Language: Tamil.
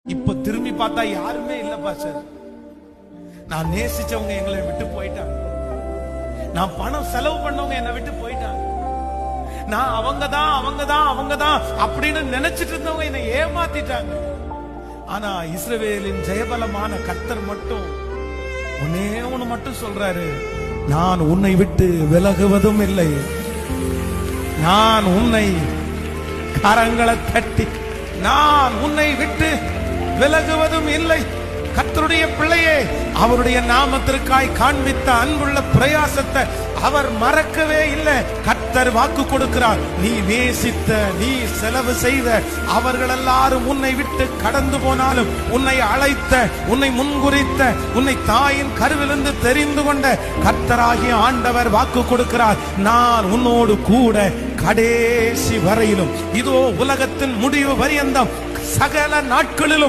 இப்ப திரும்பி பார்த்தா யாருமே இல்லப்பா சார். நான் நேசிச்சவங்க எங்களை விட்டு போயிட்டாங்க. நான் பணம் செலவு பண்ணவங்க என்னை விட்டு போயிட்டாங்க. நான் அவங்கதான் அப்படின்னு நினைச்சிட்டு இருந்தவங்க என்னை ஏமாத்திட்டாங்க. ஆனா இஸ்ரவேலின் ஜெயபலமான கர்த்தர் மட்டும் ஒன்னே ஒண்ணு மட்டும் சொல்றாரு, நான் உன்னை விட்டு விலகுவதும் இல்லை. நான் உன்னை கரங்களை தட்டி நான் உன்னை விட்டு விலகுவதும் இல்லை. கர்த்தருடைய பிள்ளையே, அவருடைய நாமத்திற்காய் காண்பித்த அன்புள்ள பிரயாசத்தை அவர் மறக்கவே இல்லை. கர்த்தர் வாக்கு கொடுக்கிறார், நீ நேசித்த, நீ செலவு செய்த அவர்கள் எல்லாரும் உன்னை விட்டு கடந்து போனாலும், உன்னை அழைத்த, உன்னை முன்குறித்த, உன்னை தாயின் கருவிலிருந்து தெரிந்து கொண்ட கர்த்தராகிய ஆண்டவர் வாக்கு கொடுக்கிறார், நான் உன்னோடு கூட கடைசி வரையிலும், இதோ உலகத்தின் முடிவு பரியந்தம் சகல நாட்களிலும்